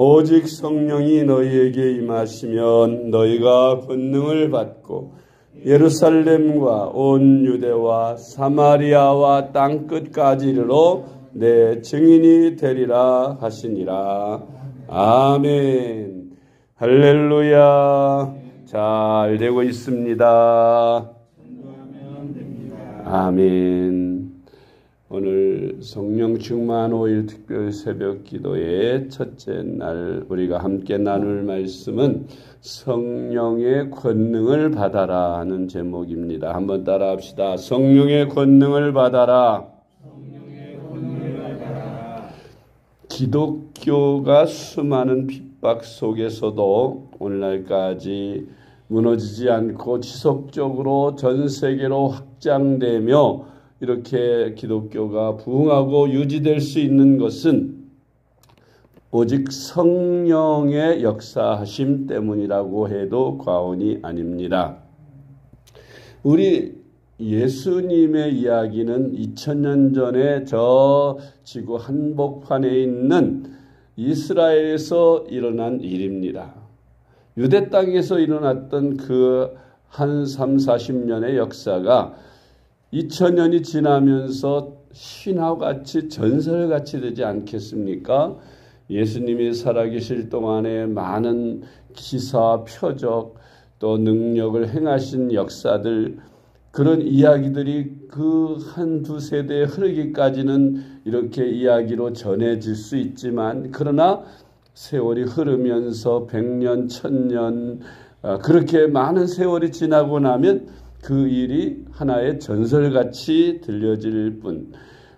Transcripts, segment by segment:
오직 성령이 너희에게 임하시면 너희가 권능을 받고 예루살렘과 온 유대와 사마리아와 땅끝까지 이르러 내 증인이 되리라 하시니라. 아멘. 할렐루야. 잘 되고 있습니다. 아멘. 오늘 성령 충만 5일 특별 새벽 기도의 첫째 날 우리가 함께 나눌 말씀은 성령의 권능을 받아라 하는 제목입니다. 한번 따라 합시다. 성령의 권능을 받아라. 기독교가 수많은 핍박 속에서도 오늘날까지 무너지지 않고 지속적으로 전 세계로 확장되며 이렇게 기독교가 부흥하고 유지될 수 있는 것은 오직 성령의 역사하심 때문이라고 해도 과언이 아닙니다. 우리 예수님의 이야기는 2000년 전에 저 지구 한복판에 있는 이스라엘에서 일어난 일입니다. 유대 땅에서 일어났던 그 한 30-40년의 역사가 2000년이 지나면서 신화같이 전설같이 되지 않겠습니까? 예수님이 살아계실 동안에 많은 기사, 표적, 또 능력을 행하신 역사들, 그런 이야기들이 그 한두 세대에 흐르기까지는 이렇게 이야기로 전해질 수 있지만, 그러나 세월이 흐르면서 100년, 1000년 그렇게 많은 세월이 지나고 나면 그 일이 하나의 전설같이 들려질 뿐,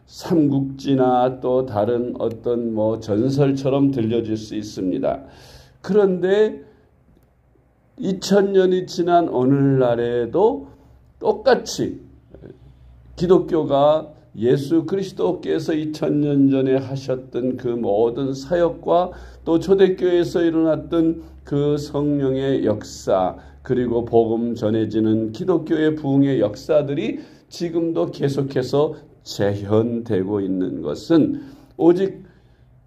삼국지나 또 다른 어떤 전설처럼 들려질 수 있습니다. 그런데 2000년이 지난 오늘날에도 똑같이 기독교가 예수 그리스도께서 2000년 전에 하셨던 그 모든 사역과 또 초대교회에서 일어났던 그 성령의 역사, 그리고 복음 전해지는 기독교의 부흥의 역사들이 지금도 계속해서 재현되고 있는 것은 오직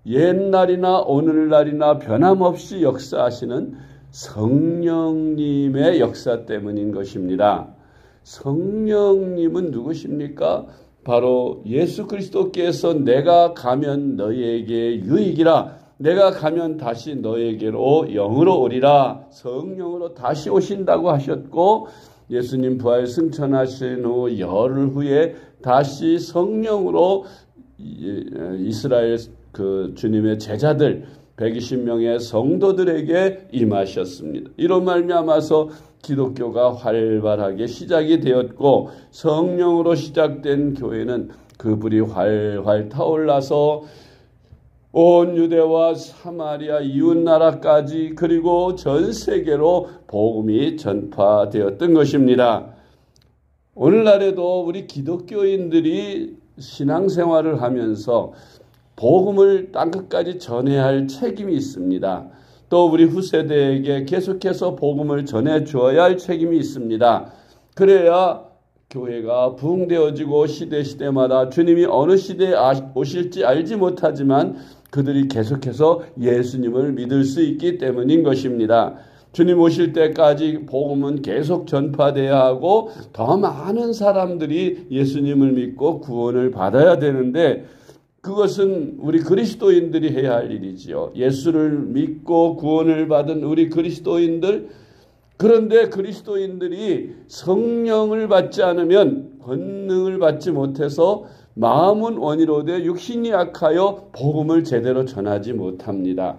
옛날이나 오늘날이나 변함없이 역사하시는 성령님의 역사 때문인 것입니다. 성령님은 누구십니까? 바로 예수 그리스도께서 내가 가면 너희에게 유익이라, 내가 가면 다시 너에게로 영으로 오리라, 성령으로 다시 오신다고 하셨고, 예수님 부활 승천하신 후 열흘 후에 다시 성령으로 이스라엘 그 주님의 제자들 120명의 성도들에게 임하셨습니다. 이로 말미암아서 기독교가 활발하게 시작이 되었고, 성령으로 시작된 교회는 그 불이 활활 타올라서 온 유대와 사마리아 이웃나라까지, 그리고 전 세계로 복음이 전파되었던 것입니다. 오늘날에도 우리 기독교인들이 신앙생활을 하면서 복음을 땅끝까지 전해야 할 책임이 있습니다. 또 우리 후세대에게 계속해서 복음을 전해 주어야 할 책임이 있습니다. 그래야 교회가 부흥되어지고 시대마다 주님이 어느 시대에 오실지 알지 못하지만 그들이 계속해서 예수님을 믿을 수 있기 때문인 것입니다. 주님 오실 때까지 복음은 계속 전파돼야 하고 더 많은 사람들이 예수님을 믿고 구원을 받아야 되는데, 그것은 우리 그리스도인들이 해야 할 일이지요. 예수를 믿고 구원을 받은 우리 그리스도인들, 그런데 그리스도인들이 성령을 받지 않으면, 권능을 받지 못해서 마음은 원이로되 육신이 약하여 복음을 제대로 전하지 못합니다.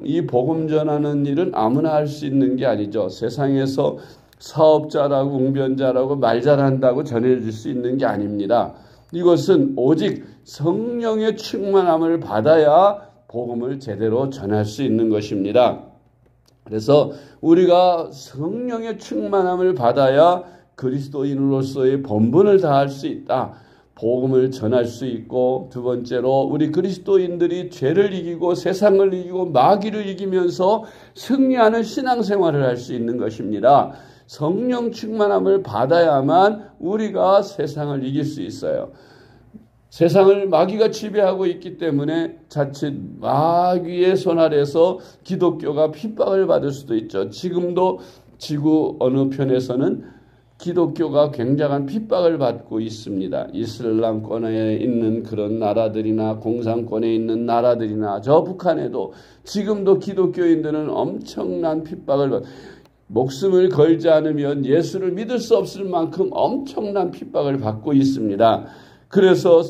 이 복음 전하는 일은 아무나 할 수 있는 게 아니죠. 세상에서 사업자라고 웅변자라고 말 잘한다고 전해질 수 있는 게 아닙니다. 이것은 오직 성령의 충만함을 받아야 복음을 제대로 전할 수 있는 것입니다. 그래서 우리가 성령의 충만함을 받아야 그리스도인으로서의 본분을 다할 수 있다. 복음을 전할 수 있고, 두 번째로 우리 그리스도인들이 죄를 이기고 세상을 이기고 마귀를 이기면서 승리하는 신앙생활을 할 수 있는 것입니다. 성령 충만함을 받아야만 우리가 세상을 이길 수 있어요. 세상을 마귀가 지배하고 있기 때문에 자칫 마귀의 손 아래서 기독교가 핍박을 받을 수도 있죠. 지금도 지구 어느 편에서는 기독교가 굉장한 핍박을 받고 있습니다. 이슬람권에 있는 그런 나라들이나 공산권에 있는 나라들이나 저 북한에도 지금도 기독교인들은 엄청난 핍박을 받고 목숨을 걸지 않으면 예수를 믿을 수 없을 만큼 엄청난 핍박을 받고 있습니다. 그래서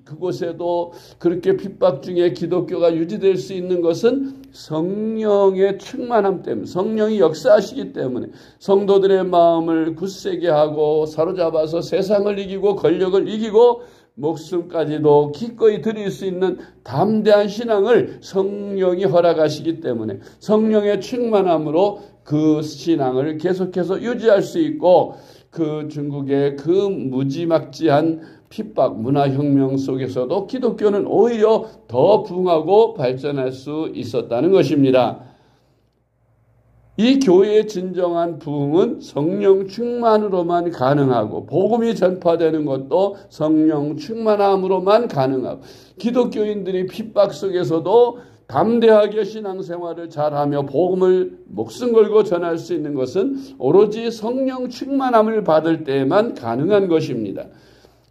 그곳에도 그렇게 핍박 중에 기독교가 유지될 수 있는 것은 성령의 충만함 때문에, 성령이 역사하시기 때문에, 성도들의 마음을 굳세게 하고 사로잡아서 세상을 이기고 권력을 이기고 목숨까지도 기꺼이 드릴 수 있는 담대한 신앙을 성령이 허락하시기 때문에 성령의 충만함으로 그 신앙을 계속해서 유지할 수 있고, 그 중국의 그 무지막지한 핍박, 문화혁명 속에서도 기독교는 오히려 더 부흥하고 발전할 수 있었다는 것입니다. 이 교회의 진정한 부흥은 성령 충만으로만 가능하고, 복음이 전파되는 것도 성령 충만함으로만 가능하고, 기독교인들이 핍박 속에서도 담대하게 신앙생활을 잘하며 복음을 목숨 걸고 전할 수 있는 것은 오로지 성령 충만함을 받을 때에만 가능한 것입니다.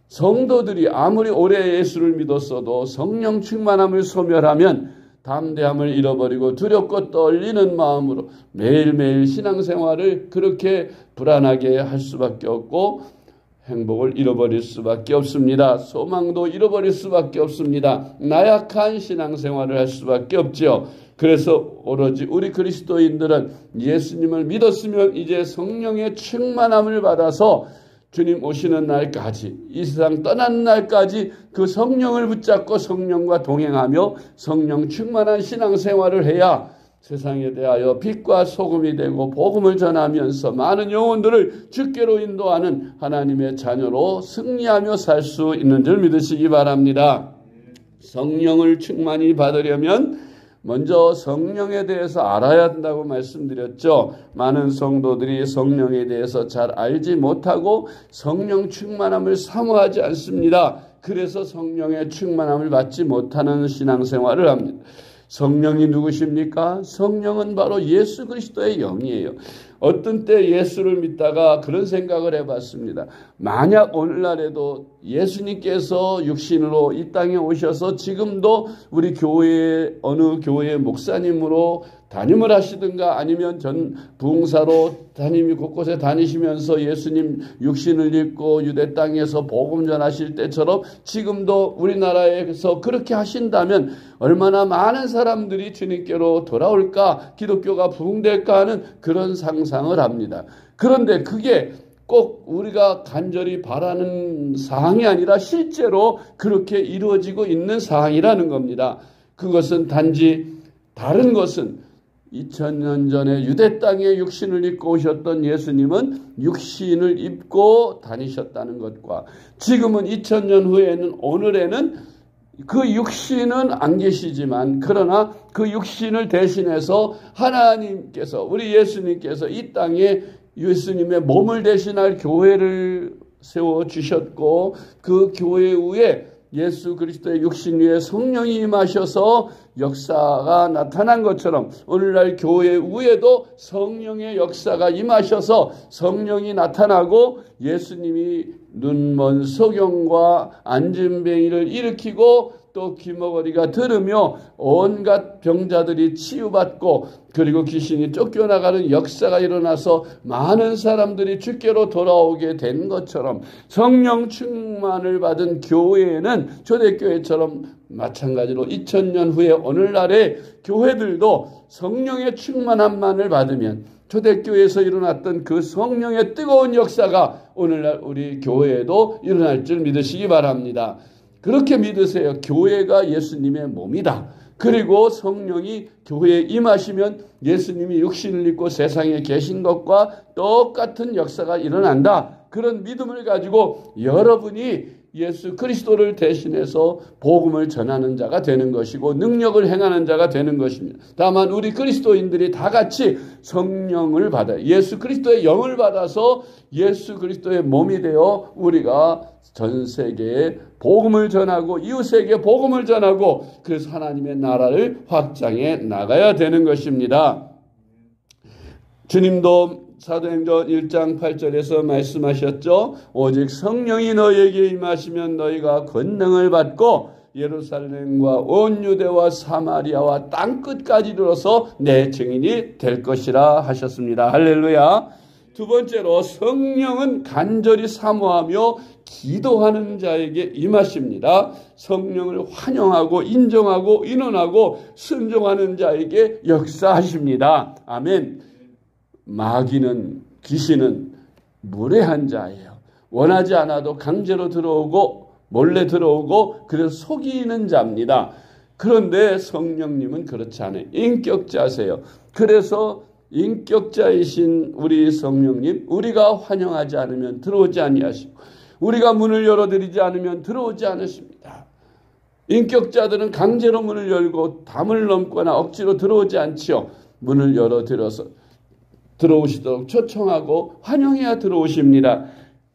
성도들이 아무리 오래 예수를 믿었어도 성령 충만함을 소멸하면 담대함을 잃어버리고 두렵고 떨리는 마음으로 매일매일 신앙생활을 그렇게 불안하게 할 수밖에 없고 행복을 잃어버릴 수밖에 없습니다. 소망도 잃어버릴 수밖에 없습니다. 나약한 신앙생활을 할 수밖에 없죠. 그래서 오로지 우리 그리스도인들은 예수님을 믿었으면 이제 성령의 충만함을 받아서 주님 오시는 날까지, 이 세상 떠나는 날까지 그 성령을 붙잡고 성령과 동행하며 성령 충만한 신앙생활을 해야 세상에 대하여 빛과 소금이 되고 복음을 전하면서 많은 영혼들을 주께로 인도하는 하나님의 자녀로 승리하며 살 수 있는 줄 믿으시기 바랍니다. 성령을 충만히 받으려면 먼저 성령에 대해서 알아야 한다고 말씀드렸죠. 많은 성도들이 성령에 대해서 잘 알지 못하고 성령 충만함을 사모하지 않습니다. 그래서 성령의 충만함을 받지 못하는 신앙생활을 합니다. 성령이 누구십니까? 성령은 바로 예수 그리스도의 영이에요. 어떤 때 예수를 믿다가 그런 생각을 해봤습니다. 만약 오늘날에도 예수님께서 육신으로 이 땅에 오셔서 지금도 우리 교회의 어느 교회의 목사님으로 담임을 하시든가 아니면 전 부흥사로 담임이 곳곳에 다니시면서 예수님 육신을 입고 유대 땅에서 복음 전하실 때처럼 지금도 우리나라에서 그렇게 하신다면 얼마나 많은 사람들이 주님께로 돌아올까, 기독교가 부흥될까 하는 그런 상상을 합니다. 그런데 그게 꼭 우리가 간절히 바라는 사항이 아니라 실제로 그렇게 이루어지고 있는 사항이라는 겁니다. 그것은 단지 다른 것은 2000년 전에 유대 땅에 육신을 입고 오셨던 예수님은 육신을 입고 다니셨다는 것과 지금은 2000년 후에는 오늘에는 그 육신은 안 계시지만 그러나 그 육신을 대신해서 하나님께서 우리 예수님께서 이 땅에 예수님의 몸을 대신할 교회를 세워주셨고 그 교회 위에 예수 그리스도의 육신 위에 성령이 임하셔서 역사가 나타난 것처럼 오늘날 교회 위에도 성령의 역사가 임하셔서 성령이 나타나고 예수님이 눈먼 소경과 안진뱅이를 일으키고 또 귀머거리가 들으며 온갖 병자들이 치유받고 그리고 귀신이 쫓겨나가는 역사가 일어나서 많은 사람들이 주께로 돌아오게 된 것처럼 성령 충만을 받은 교회는 초대교회처럼 마찬가지로 2000년 후에 오늘날의 교회들도 성령의 충만함만을 받으면 초대교회에서 일어났던 그 성령의 뜨거운 역사가 오늘날 우리 교회에도 일어날 줄 믿으시기 바랍니다. 그렇게 믿으세요. 교회가 예수님의 몸이다. 그리고 성령이 교회에 임하시면 예수님이 육신을 입고 세상에 계신 것과 똑같은 역사가 일어난다. 그런 믿음을 가지고 여러분이 예수 그리스도를 대신해서 복음을 전하는 자가 되는 것이고 능력을 행하는 자가 되는 것입니다. 다만 우리 그리스도인들이 다 같이 성령을 받아요. 예수 그리스도의 영을 받아서 예수 그리스도의 몸이 되어 우리가 전 세계에 복음을 전하고 이웃에게 복음을 전하고 그래서 하나님의 나라를 확장해 나가야 되는 것입니다. 주님도 사도행전 1장 8절에서 말씀하셨죠. 오직 성령이 너희에게 임하시면 너희가 권능을 받고 예루살렘과 온 유대와 사마리아와 땅끝까지 이르러서 내 증인이 될 것이라 하셨습니다. 할렐루야. 두 번째로 성령은 간절히 사모하며 기도하는 자에게 임하십니다. 성령을 환영하고 인정하고 인원하고 순종하는 자에게 역사하십니다. 아멘. 마귀는 귀신은 무례한 자예요. 원하지 않아도 강제로 들어오고 몰래 들어오고 그래서 속이는 자입니다. 그런데 성령님은 그렇지 않아요. 인격자세요. 그래서 인격자이신 우리 성령님, 우리가 환영하지 않으면 들어오지 아니하시고 우리가 문을 열어드리지 않으면 들어오지 않으십니다. 인격자들은 강제로 문을 열고 담을 넘거나 억지로 들어오지 않지요. 문을 열어드려서 들어오시도록 초청하고 환영해야 들어오십니다.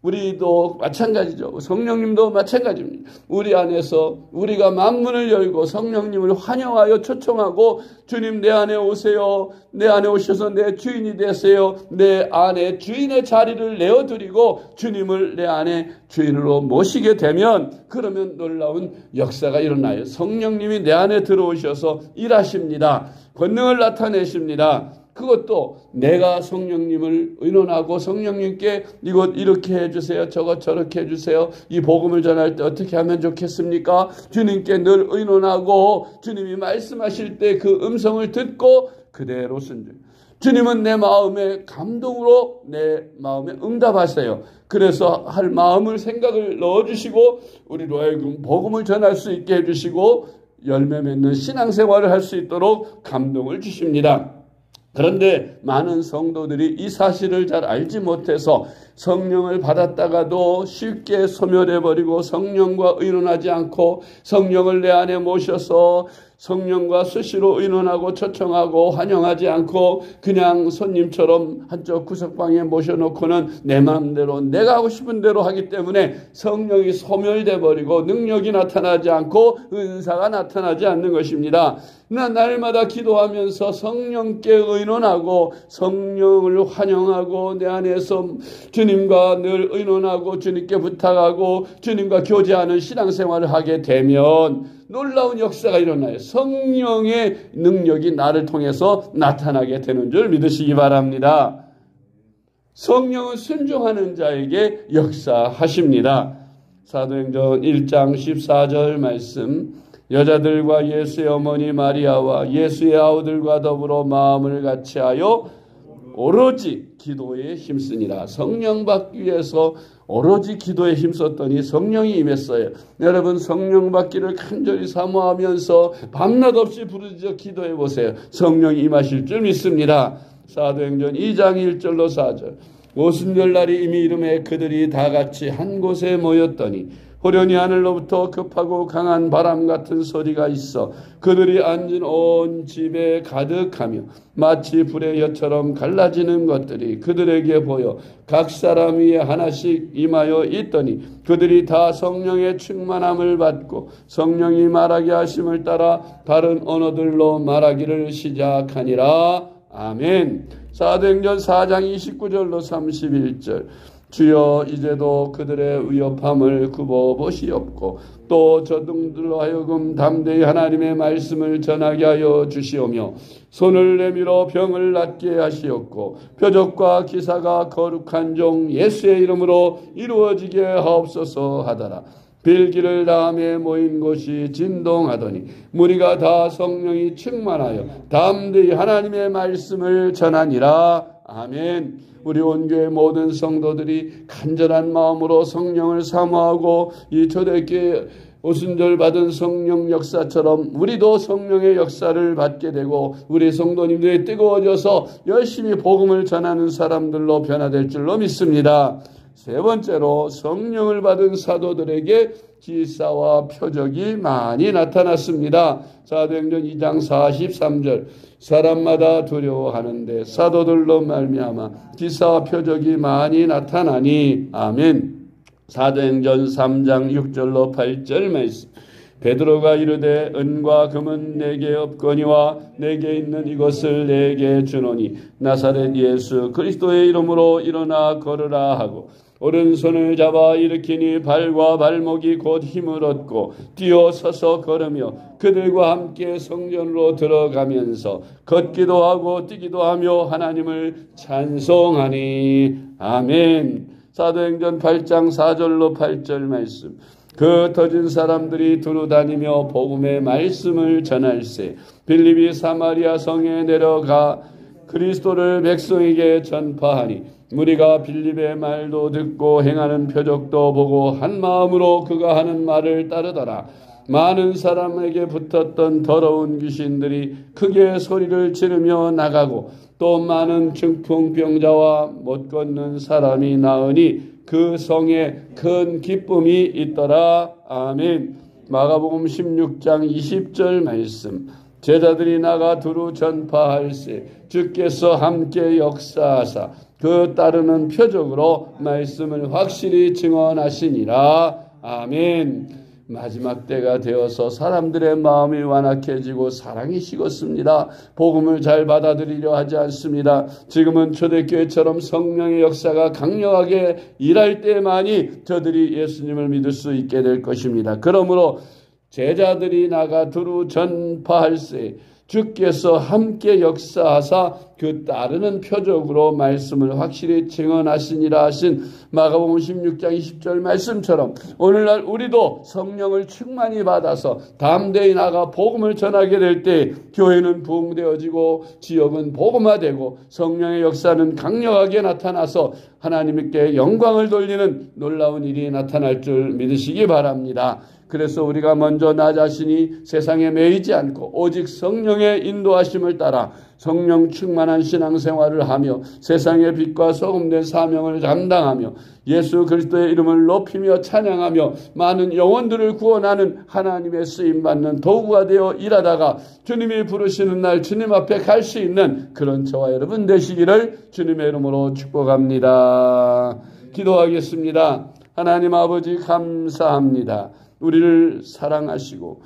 우리도 마찬가지죠. 성령님도 마찬가지입니다. 우리 안에서 우리가 만문을 열고 성령님을 환영하여 초청하고 주님 내 안에 오세요. 내 안에 오셔서 내 주인이 되세요. 내 안에 주인의 자리를 내어드리고 주님을 내 안에 주인으로 모시게 되면 그러면 놀라운 역사가 일어나요. 성령님이 내 안에 들어오셔서 일하십니다. 권능을 나타내십니다. 그것도 내가 성령님을 의논하고 성령님께 이것 이렇게 해주세요. 저것 저렇게 해주세요. 이 복음을 전할 때 어떻게 하면 좋겠습니까? 주님께 늘 의논하고 주님이 말씀하실 때 그 음성을 듣고 그대로 순종. 주님은 내 마음에 감동으로 내 마음에 응답하세요. 그래서 할 마음을 생각을 넣어주시고 우리로 하여금 복음을 전할 수 있게 해주시고 열매 맺는 신앙생활을 할 수 있도록 감동을 주십니다. 그런데 많은 성도들이 이 사실을 잘 알지 못해서 성령을 받았다가도 쉽게 소멸해버리고 성령과 의논하지 않고 성령을 내 안에 모셔서 성령과 수시로 의논하고 초청하고 환영하지 않고 그냥 손님처럼 한쪽 구석방에 모셔놓고는 내 마음대로 내가 하고 싶은 대로 하기 때문에 성령이 소멸돼 버리고 능력이 나타나지 않고 은사가 나타나지 않는 것입니다. 나 날마다 기도하면서 성령께 의논하고 성령을 환영하고 내 안에서 주님과 늘 의논하고 주님께 부탁하고 주님과 교제하는 신앙생활을 하게 되면 놀라운 역사가 일어나요. 성령의 능력이 나를 통해서 나타나게 되는 줄 믿으시기 바랍니다. 성령은 순종하는 자에게 역사하십니다. 사도행전 1장 14절 말씀, 여자들과 예수의 어머니 마리아와 예수의 아우들과 더불어 마음을 같이하여 오로지 기도에 힘쓰니라. 성령 받기 위해서 오로지 기도에 힘썼더니 성령이 임했어요. 여러분 성령 받기를 간절히 사모하면서 밤낮 없이 부르짖어 기도해 보세요. 성령이 임하실 줄 믿습니다. 사도행전 2장 1절로 4절, 오순절날이 이미 이름에 그들이 다 같이 한 곳에 모였더니 호련히 하늘로부터 급하고 강한 바람 같은 소리가 있어 그들이 앉은 온 집에 가득하며 마치 불의 엿처럼 갈라지는 것들이 그들에게 보여 각 사람 위에 하나씩 임하여 있더니 그들이 다 성령의 충만함을 받고 성령이 말하게 하심을 따라 다른 언어들로 말하기를 시작하니라. 아멘. 사도행전 4장 29절로 31절, 주여 이제도 그들의 위협함을 굽어보시옵고 또 저등들로 하여금 담대히 하나님의 말씀을 전하게 하여 주시오며 손을 내밀어 병을 낫게 하시옵고 표적과 기사가 거룩한 종 예수의 이름으로 이루어지게 하옵소서 하더라. 빌기를 다음에 모인 곳이 진동하더니 무리가 다 성령이 충만하여 담대히 하나님의 말씀을 전하니라. 아멘. 우리 온교회 모든 성도들이 간절한 마음으로 성령을 사모하고 이 초대교회 오순절 받은 성령 역사처럼 우리도 성령의 역사를 받게 되고 우리 성도님들이 뜨거워져서 열심히 복음을 전하는 사람들로 변화될 줄로 믿습니다. 세 번째로 성령을 받은 사도들에게 기사와 표적이 많이 나타났습니다. 사도행전 2장 43절 사람마다 두려워하는데 사도들로 말미암아 기사와 표적이 많이 나타나니 아멘. 사도행전 3장 6절로 8절 말씀 베드로가 이르되 은과 금은 내게 없거니와 내게 있는 이것을 내게 주노니 나사렛 예수 그리스도의 이름으로 일어나 걸으라 하고 오른손을 잡아 일으키니 발과 발목이 곧 힘을 얻고 뛰어 서서 걸으며 그들과 함께 성전으로 들어가면서 걷기도 하고 뛰기도 하며 하나님을 찬송하니 아멘. 사도행전 8장 4절로 8절 말씀 그 터진 사람들이 두루 다니며 복음의 말씀을 전할세 빌립이 사마리아 성에 내려가 그리스도를 백성에게 전파하니 무리가 빌립의 말도 듣고 행하는 표적도 보고 한 마음으로 그가 하는 말을 따르더라. 많은 사람에게 붙었던 더러운 귀신들이 크게 소리를 지르며 나가고 또 많은 중풍병자와 못 걷는 사람이 나으니 그 성에 큰 기쁨이 있더라. 아멘. 마가복음 16장 20절 말씀 제자들이 나가 두루 전파할세 주께서 함께 역사하사 그 따르는 표적으로 말씀을 확실히 증언하시니라. 아멘. 마지막 때가 되어서 사람들의 마음이 완악해지고 사랑이 식었습니다. 복음을 잘 받아들이려 하지 않습니다. 지금은 초대교회처럼 성령의 역사가 강력하게 일할 때만이 저들이 예수님을 믿을 수 있게 될 것입니다. 그러므로 제자들이 나가 두루 전파할세 주께서 함께 역사하사 그 따르는 표적으로 말씀을 확실히 증언하시니라 하신 마가복음 16장 20절 말씀처럼 오늘날 우리도 성령을 충만히 받아서 담대히 나가 복음을 전하게 될 때 교회는 부흥되어지고 지역은 복음화되고 성령의 역사는 강력하게 나타나서 하나님께 영광을 돌리는 놀라운 일이 나타날 줄 믿으시기 바랍니다. 그래서 우리가 먼저 나 자신이 세상에 매이지 않고 오직 성령의 인도하심을 따라 성령 충만한 신앙생활을 하며 세상의 빛과 소금된 사명을 감당하며 예수 그리스도의 이름을 높이며 찬양하며 많은 영혼들을 구원하는 하나님의 쓰임받는 도구가 되어 일하다가 주님이 부르시는 날 주님 앞에 갈 수 있는 그런 저와 여러분 되시기를 주님의 이름으로 축복합니다. 기도하겠습니다. 하나님 아버지 감사합니다. 우리를 사랑하시고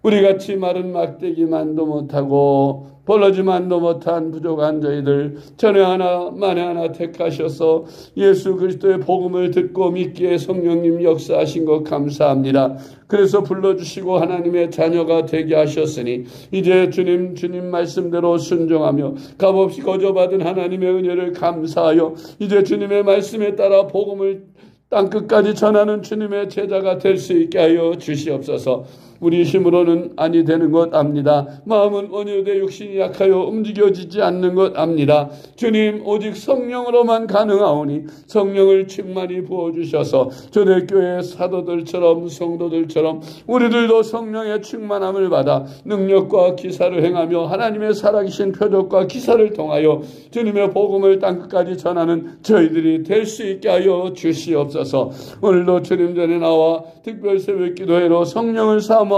우리같이 마른 막대기만도 못하고 벌러지만도 못한 부족한 저희들 전에 하나 만에 하나 택하셔서 예수 그리스도의 복음을 듣고 믿기에 성령님 역사하신 것 감사합니다. 그래서 불러주시고 하나님의 자녀가 되게 하셨으니 이제 주님 말씀대로 순종하며 값없이 거저받은 하나님의 은혜를 감사하여 이제 주님의 말씀에 따라 복음을 땅끝까지 전하는 주님의 제자가 될 수 있게 하여 주시옵소서. 우리 힘으로는 아니 되는 것 압니다. 마음은 온유되 육신이 약하여 움직여지지 않는 것 압니다. 주님 오직 성령으로만 가능하오니 성령을 충만히 부어주셔서 초대교회 사도들처럼 성도들처럼 우리들도 성령의 충만함을 받아 능력과 기사를 행하며 하나님의 살아계신 표적과 기사를 통하여 주님의 복음을 땅끝까지 전하는 저희들이 될 수 있게 하여 주시옵소서. 오늘도 주님 전에 나와 특별 새벽 기도회로 성령을 사모하며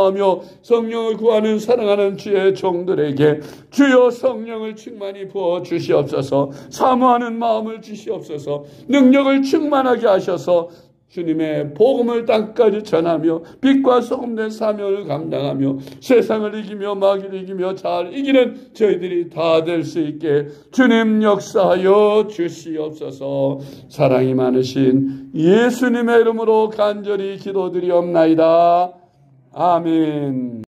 성령을 구하는 사랑하는 주의 종들에게 주여 성령을 충만히 부어 주시옵소서. 사모하는 마음을 주시옵소서. 능력을 충만하게 하셔서 주님의 복음을 땅까지 전하며 빛과 소금된 사명을 감당하며 세상을 이기며 마귀를 이기며 잘 이기는 저희들이 다 될 수 있게 주님 역사하여 주시옵소서. 사랑이 많으신 예수님의 이름으로 간절히 기도드리옵나이다. 아멘.